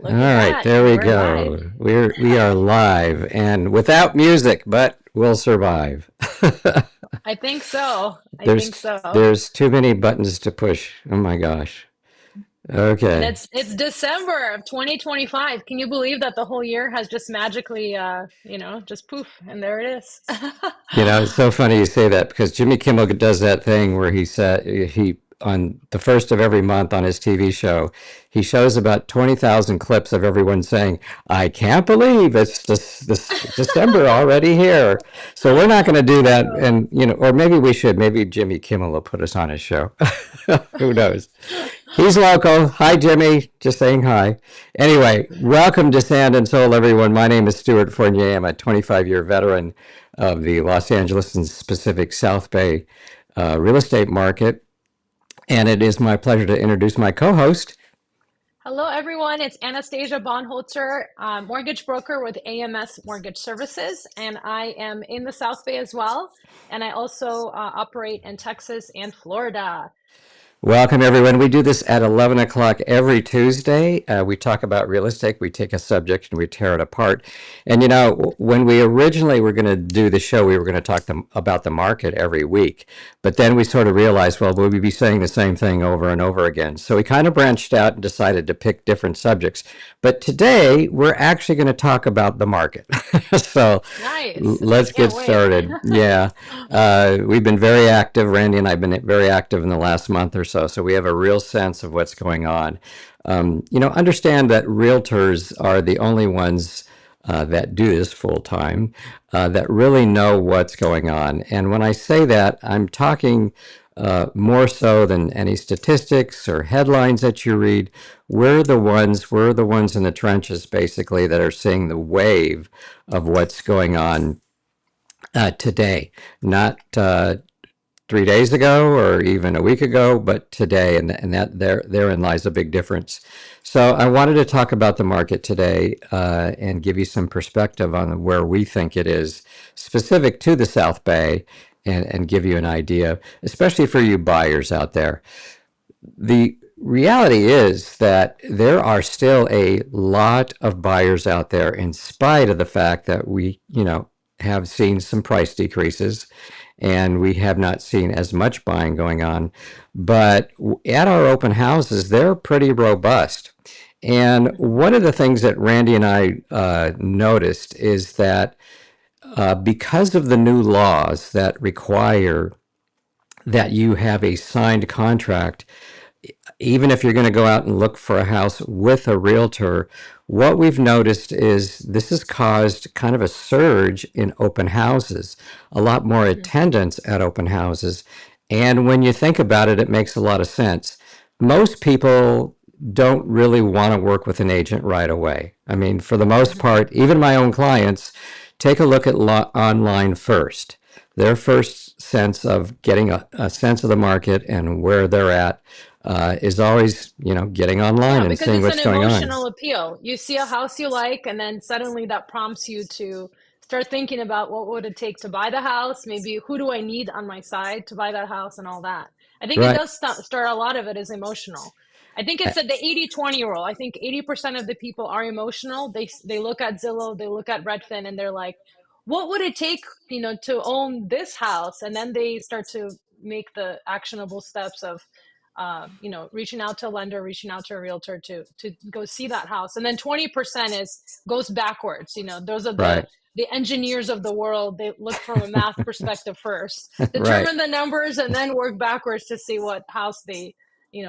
All Look at right, that. there we We're live. go. We are live and without music, but we'll survive. I think so. I think There's so. there's too many buttons to push. Oh my gosh. And Okay. it's December of 2025. Can you believe that the whole year has just magically just poof and there it is. You know, it's so funny you say that because Jimmy Kimmel does that thing where he said he on the first of every month on his TV show, he shows about 20,000 clips of everyone saying, "I can't believe it's this December already here." So we're not going to do I that, know. and or maybe we should. Maybe Jimmy Kimmel will put us on his show. Who knows? He's local. Hi, Jimmy. Just saying hi. Anyway, welcome to Sand and Soul, everyone. My name is Stuart Fournier. I'm a 25-year veteran of the Los Angeles and Pacific South Bay real estate market. And it is my pleasure to introduce my co host. Hello, everyone. It's Anastasia Bonholzer, mortgage broker with AMS Mortgage Services, and I am in the South Bay as well. And I also operate in Texas and Florida. Welcome, everyone. We do this at 11 o'clock every Tuesday. We talk about real estate. We take a subject and we tear it apart. And, you know, when we originally were going to do the show, we were going to talk about the market every week. But then we sort of realized, well, we'll be saying the same thing over and over again. So we kind of branched out and decided to pick different subjects. But today, we're actually going to talk about the market. So Nice. I let's get can't wait. started. Yeah. We've been very active. Randy and I have been very active in the last month or so. So we have a real sense of what's going on. You know, understand that realtors are the only ones that do this full time, that really know what's going on. And when I say that, I'm talking more so than any statistics or headlines that you read. We're the ones in the trenches, basically, that are seeing the wave of what's going on today, not 3 days ago or even a week ago, but today, and that therein lies a big difference. So I wanted to talk about the market today and give you some perspective on where we think it is specific to the South Bay, and give you an idea, especially for you buyers out there. The reality is that there are still a lot of buyers out there, in spite of the fact that we, have seen some price decreases and we have not seen as much buying going on. But at our open houses, they're pretty robust. And one of the things that Randy and I noticed is that because of the new laws that require that you have a signed contract, even if you're going to go out and look for a house with a realtor, what we've noticed is this has caused kind of a surge in open houses, a lot more attendance at open houses. And when you think about it, it makes a lot of sense. Most people don't really want to work with an agent right away. I mean, for the most part, even my own clients take a look at online first. Their first sense of getting a sense of the market and where they're at is always, getting online Yeah, and because seeing it's what's an going on. emotional appeal. You see a house you like, and then suddenly that prompts you to start thinking about what would it take to buy the house, maybe who do I need on my side to buy that house and all that. I think it Right. does start a lot of it is emotional. I think it's the 80-20 rule. I think 80% of the people are emotional. They look at Zillow, they look at Redfin, and they're like, what would it take, to own this house? And then they start to make the actionable steps of reaching out to a lender, reaching out to a realtor to go see that house. And then 20% is goes backwards. Those are the Right. the engineers of the world. They look from a math perspective first, Right. determine the numbers, and then work backwards to see what house they,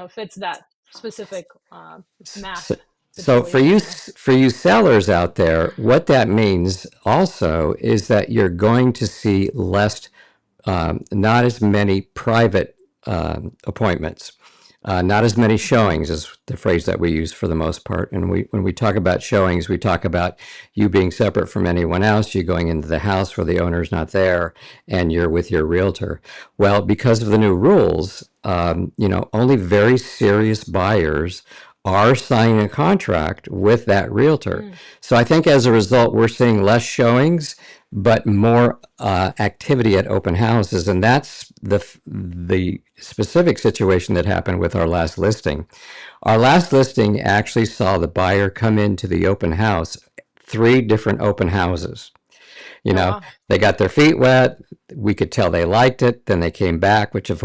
fits that specific math So, so situation there. for you sellers out there, what that means also is that you're going to see less, not as many private appointments. Not as many showings is the phrase that we use for the most part. And when we talk about showings, we talk about you being separate from anyone else, you going into the house where the owner's not there, and you're with your realtor. Well, because of the new rules, only very serious buyers are signing a contract with that realtor. Mm. So I think as a result, we're seeing less showings, but more activity at open houses, and that's the specific situation that happened with our last listing. Our last listing actually saw the buyer come into the open house, three different open houses. You Oh know, wow. they got their feet wet. We could tell they liked it. Then they came back, which of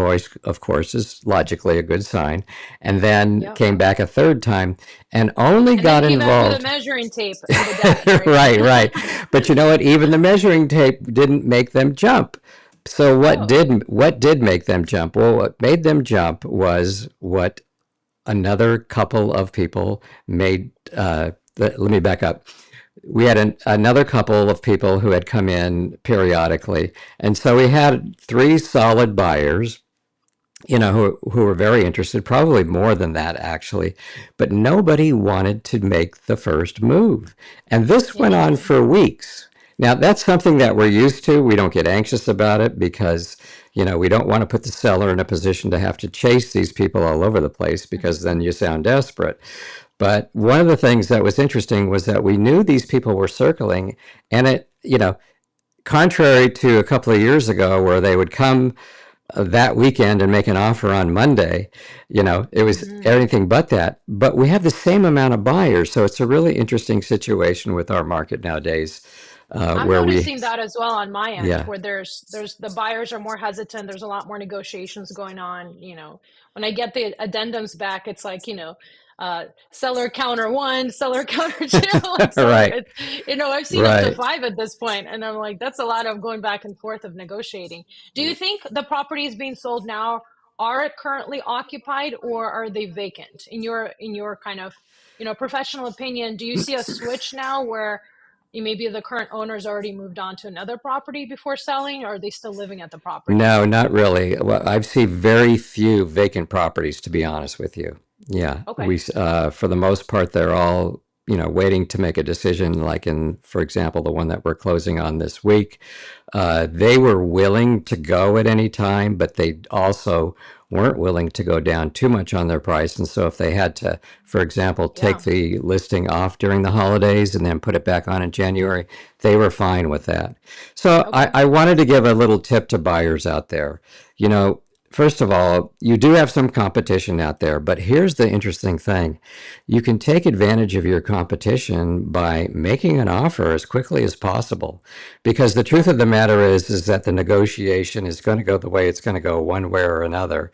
course, is logically a good sign. And then Yep. came back a third time and only And then got came back with a involved. measuring tape and the dad, right? Right, right. But you know what? Even the measuring tape didn't make them jump. So Oh. what did make them jump? Well, what made them jump was what another couple of people made. Let me back up. We had another couple of people who had come in periodically, and so we had three solid buyers, who were very interested, probably more than that actually, but nobody wanted to make the first move. And this went on Interesting. for weeks. Now, that's something that we're used to. We don't get anxious about it because, we don't want to put the seller in a position to have to chase these people all over the place because Mhm. then you sound desperate. But one of the things that was interesting was that we knew these people were circling, and contrary to a couple of years ago where they would come that weekend and make an offer on Monday, it was Mhm. anything but that. But we have the same amount of buyers, so it's a really interesting situation with our market nowadays, I'm where we, noticing that as well on my end, yeah, where there's the buyers are more hesitant. There's a lot more negotiations going on. When I get the addendums back, it's like, seller counter one, seller counter two, like seller. right, I've seen up to right. five at this point, and I'm like, that's a lot of going back and forth of negotiating. Do you think the properties being sold now are currently occupied, or are they vacant? In your kind of, professional opinion, do you see a switch now where maybe the current owners already moved on to another property before selling, or are they still living at the property? No, not really. Well, I've seen very few vacant properties, to be honest with you. Yeah, Okay. for the most part, they're all, waiting to make a decision. Like for example, the one that we're closing on this week, they were willing to go at any time, but they also weren't willing to go down too much on their price. And so if they had to, for example, take Yeah. the listing off during the holidays and then put it back on in January, they were fine with that. So Okay. I wanted to give a little tip to buyers out there. You know, First of all, you do have some competition out there, but here's the interesting thing. You can take advantage of your competition by making an offer as quickly as possible. Because the truth Yeah. of the matter is that the negotiation is going to go the way it's going to go one way or another,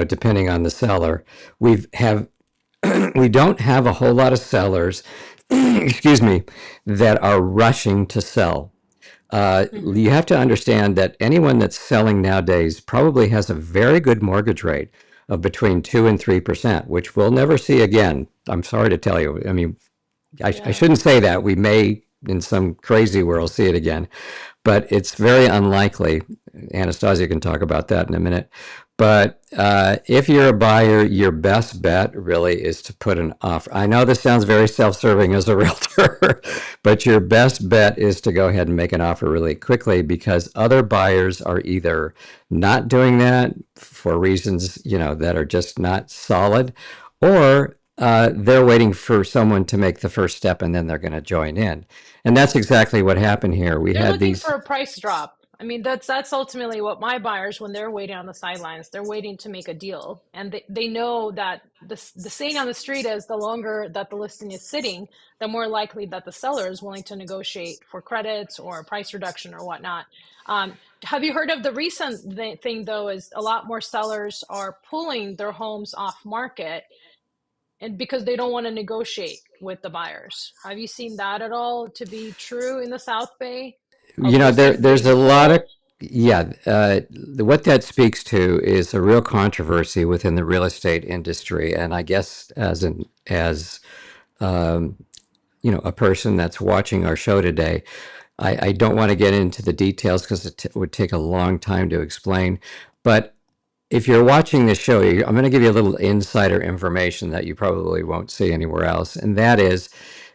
depending on the seller. We don't have a whole lot of sellers, excuse me, that are rushing to sell. Hmm. You have to understand that anyone that's selling nowadays probably has a very good mortgage rate of between 2 and 3%, which we'll never see again. I'm sorry to tell you. I mean, I Yeah. shouldn't say that. We may, in some crazy world, see it again, but it's very unlikely. Anastasia can talk about that in a minute. But if you're a buyer, your best bet really is to put an offer. I know this sounds very self-serving as a realtor, but your best bet is to go ahead and make an offer really quickly because other buyers are either not doing that for reasons, that are just not solid, or they're waiting for someone to make the first step and then they're going to join in. And that's exactly what happened here. We They're had looking for these. a price drop. I mean, that's ultimately what my buyers, when they're waiting on the sidelines, they're waiting to make a deal. And they know that the saying on the street is the longer that the listing is sitting, the more likely that the seller is willing to negotiate for credits or price reduction or whatnot. Have you heard of the recent thing, though, is a lot more sellers are pulling their homes off market and because they don't want to negotiate with the buyers. Have you seen that at all to be true in the South Bay of listings There's being a lot of, pulled? yeah, what that speaks to is a real controversy within the real estate industry. And I guess as um, a person that's watching our show today, I don't want to get into the details because would take a long time to explain. But if you're watching this show, I'm going to give you a little insider information that you probably won't see anywhere else. And that is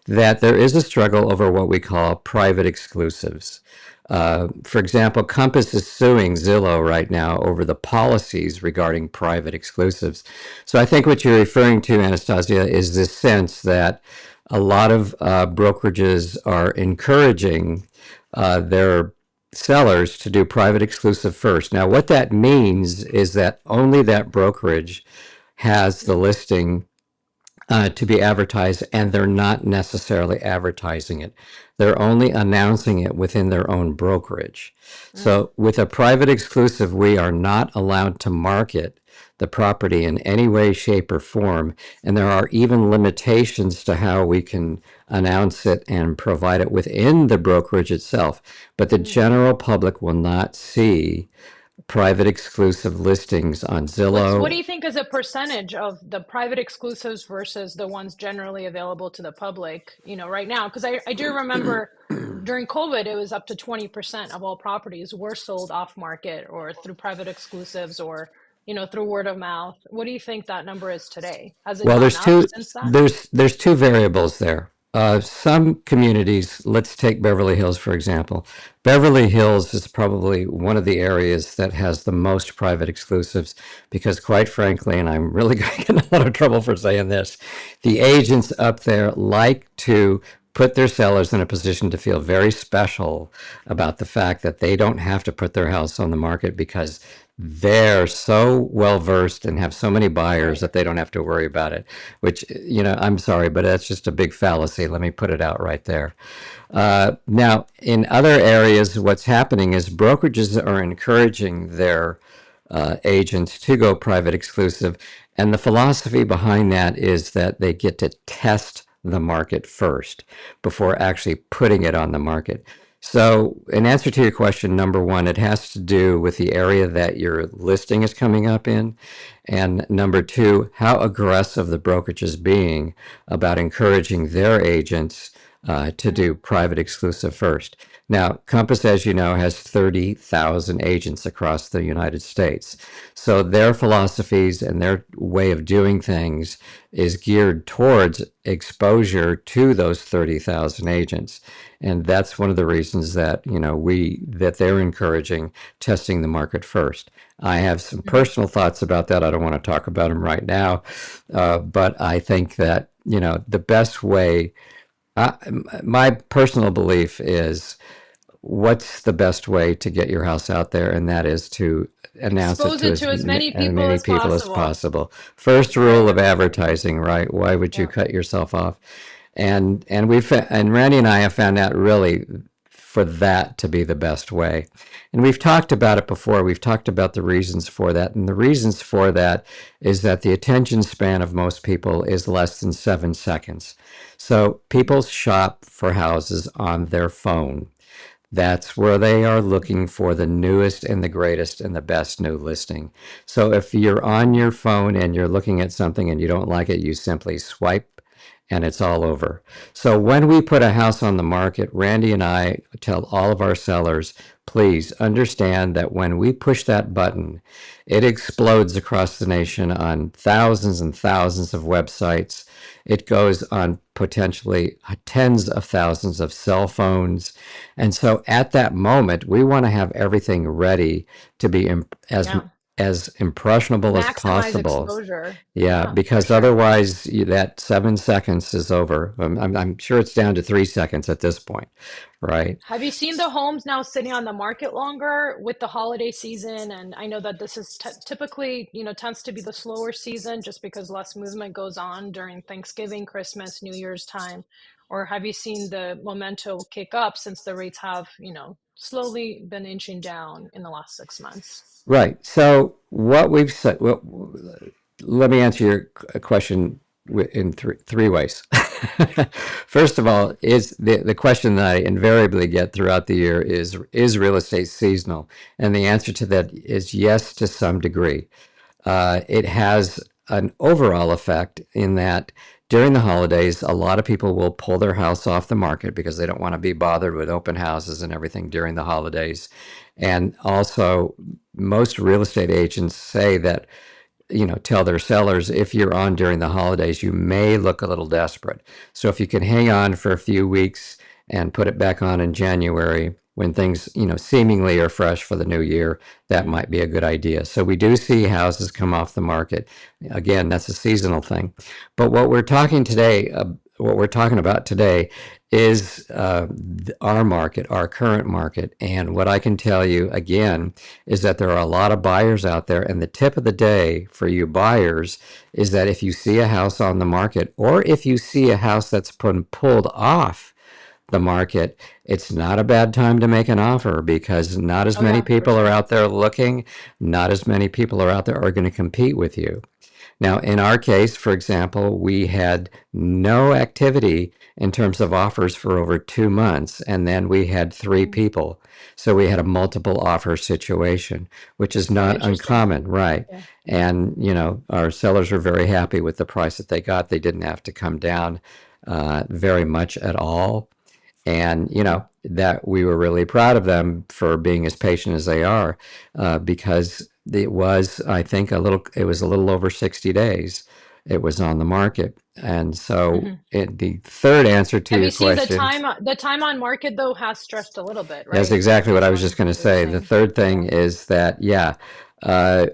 that there is a struggle over what we call private exclusives. For example, Compass is suing Zillow right now over the policies regarding private exclusives. So I think what you're referring to, Anastasia, is this sense that a lot of brokerages are encouraging their sellers to do private exclusive first. Now, what that means is that only that brokerage has the listing to be advertised, and they're not necessarily advertising it. They're only announcing it within their own brokerage. So, with a private exclusive, we are not allowed to market the property in any way, shape, or form. And there are even limitations to how we can announce it and provide it within the brokerage itself. But the general public will not see private exclusive listings on What do Zillow. you think is a percentage of the private exclusives versus the ones generally available to the public, right now? Because I do remember during COVID, it was up to 20% of all properties were sold off market or through private exclusives or, through word of mouth. What do you think that number is today? Has it Well, gone there's up two since then? there's two variables there. Some communities, let's take Beverly Hills for example. Beverly Hills is probably one of the areas that has the most private exclusives because, quite frankly, and I'm really going to get in a lot of trouble for saying this, the agents up there like to put their sellers in a position to feel very special about the fact that they don't have to put their house on the market because they're so well versed and have so many buyers Right. that they don't have to worry about it. Which, I'm sorry, but that's just a big fallacy. Let me put it out right there. Now, in other areas, what's happening is brokerages are encouraging their agents to go private exclusive. And the philosophy behind that is that they get to test the market first before actually putting it on the market. So, in answer to your question, number one, it has to do with the area that your listing is coming up in. And number two, how aggressive the brokerage is being about encouraging their agents to do private exclusive first. Now, Compass, as you know, has 30,000 agents across the United States. So their philosophies and their way of doing things is geared towards exposure to those 30,000 agents. And that's one of the reasons that, that they're encouraging testing the market first. I have some personal thoughts about that. I don't want to talk about them right now. But I think that, the best way, my personal belief is what's the best way to get your house out there, and that is to announce it Expose to it to as many as people many as people as possible. possible. First rule Right. of advertising, right? Why would you Yeah. cut yourself off? And Randy and I have found out really for that to be the best way. And we've talked about it before. We've talked about the reasons for that. And the reasons for that is that the attention span of most people is less than 7 seconds. So people shop for houses on their phone. That's where they are looking for the newest and the greatest and the best new listing. So if you're on your phone and you're looking at something and you don't like it, you simply swipe and it's all over. So when we put a house on the market, Randy and I tell all of our sellers, please understand that when we push that button, it explodes across the nation on thousands and thousands of websites. It goes on potentially tens of thousands of cell phones. And so at that moment, we want to have everything ready to be Yeah. as impressionable as Maximize possible. exposure. Yeah, Yeah, for because sure. otherwise that 7 seconds is over. I'm sure it's down to 3 seconds at this point, right? Have you seen the homes now sitting on the market longer with the holiday season? And I know that this is typically, tends to be the slower season just because less movement goes on during Thanksgiving, Christmas, New Year's time. Or have you seen the momentum kick up since the rates have, slowly been inching down in the last 6 months? Right. So what we've said, well, let me answer your question in three ways. First of all, is the question that I invariably get throughout the year is real estate seasonal? And the answer to that is yes, to some degree. It has an overall effect in that during the holidays, a lot of people will pull their house off the market because they don't want to be bothered with open houses and everything during the holidays. And also, most real estate agents say that, tell their sellers if you're on during the holidays, you may look a little desperate. So if you can hang on for a few weeks and put it back on in January, when things, seemingly are fresh for the new year, that might be a good idea. So we do see houses come off the market. Again, that's a seasonal thing. But what we're talking about today is our market, our current market. And what I can tell you again is that there are a lot of buyers out there. And the tip of the day for you buyers is that if you see a house on the market, or if you see a house that's been pulled off the market, it's not a bad time to make an offer, because not as Oh many yeah, for people are sure. out there looking, not as many people are out there are going to compete with you. Now, in our case, for example, we had no activity in terms of offers for over 2 months, and then we had three Mm. people. So we had a multiple offer situation, which is Oh, not interesting. uncommon, right? Yeah. And, our sellers were very happy with the price that they got. They didn't have to come down very much at all. And, that we were really proud of them for being as patient as they are, because it was, I think, it was a little over 60 days it was on the market. And so Hmm. the third answer to Have your you seen question, the time on market though has stretched a little bit, that's right? exactly what I Based was just on going to what you're say. The saying. third thing Yeah. is that, yeah, uh,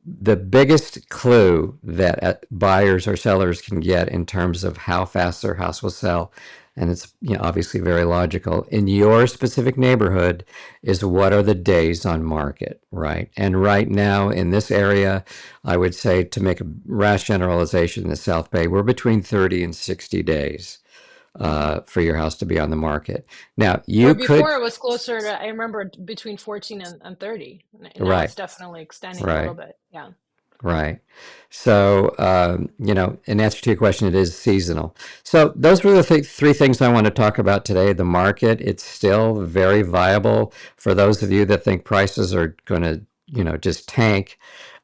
the biggest clue that buyers or sellers can get in terms of how fast their house will sell, and it's, obviously very logical in your specific neighborhood, is what are the days on market, right? And right now in this area, I would say, to make a rash generalization, in the South Bay, we're between 30 and 60 days Hmm. for your house to be on the market. Now Where you before could, it was closer to, I remember between 14 and 30. And now right, it's definitely extending a little right. bit. Yeah. Right. So, in answer to your question, it is seasonal. So, those were the three things I want to talk about today. The market, it's still very viable for those of you that think prices are going to, just tank.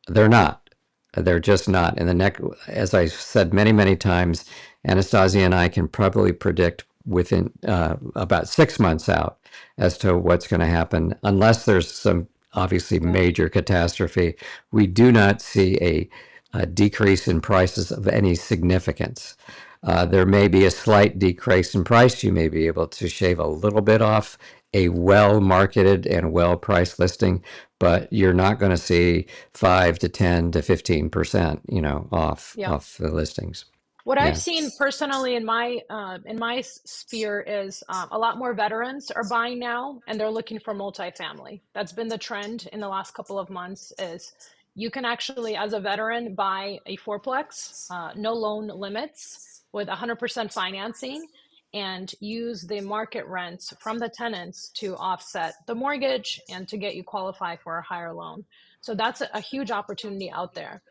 They're not. They're just not. And the next, as I said many, many times, Anastasia and I can probably predict within about 6 months out as to what's going to happen, unless there's some obviously Yeah. major catastrophe. We do not see a decrease in prices of any significance. There may be a slight decrease in price. You may be able to shave a little bit off a well marketed and well priced listing, but you're not going to see 5 to 10 to 15%, off Yeah. the listings. What I've Yeah, seen personally in my sphere is a lot more veterans are buying now, and they're looking for multifamily. That's been the trend in the last couple of months. Is you can actually, as a veteran, buy a fourplex, no loan limits, with 100% financing, and use the market rents from the tenants to offset the mortgage and to get you qualify for a higher loan. So that's a huge opportunity out there.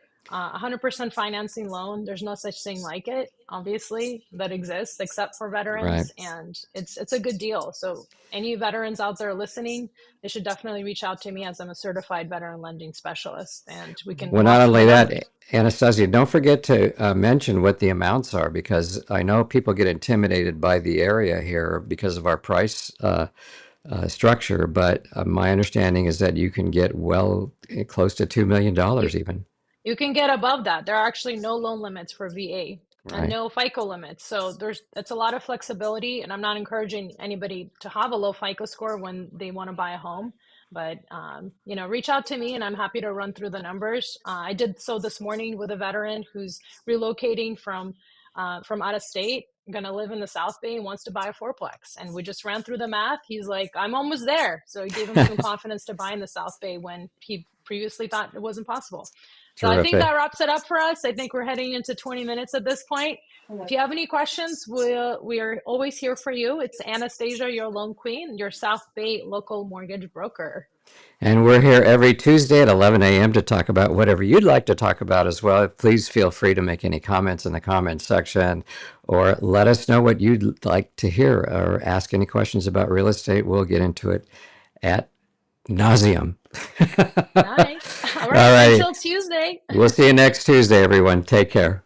100% financing loan, there's no such thing like it, obviously, that exists except for right. veterans, and it's a good deal. So any veterans out there listening, they should definitely reach out to me, as I'm a certified veteran lending specialist, and we can Well, not walk through the only numbers. that, Anastasia, don't forget to mention what the amounts are, because I know people get intimidated by the area here because of our price structure. But my understanding is that you can get well close to $2 million You even, You can get above that. There are actually no loan limits for VA and right? no FICO limits. So it's a lot of flexibility, and I'm not encouraging anybody to have a low FICO score when they want to buy a home. But reach out to me, and I'm happy to run through the numbers. I did so this morning with a veteran who's relocating from out of state, going to live in the South Bay, and wants to buy a fourplex. And we just ran through the math. He's like, I'm almost there. So it gave him some confidence to buy in the South Bay when he previously thought it wasn't possible. So I think that Terrific. wraps it up for us. I think we're heading into 20 minutes at this point. If you have any questions, we are always here for you. It's Anastasia, your loan queen, your South Bay local mortgage broker. And we're here every Tuesday at 11 a.m. to talk about whatever you'd like to talk about as well. Please feel free to make any comments in the comments section, or let us know what you'd like to hear, or ask any questions about real estate. We'll get into it at nauseum. Nice. All All right. right. Until Tuesday. We'll see you next Tuesday, everyone. Take care.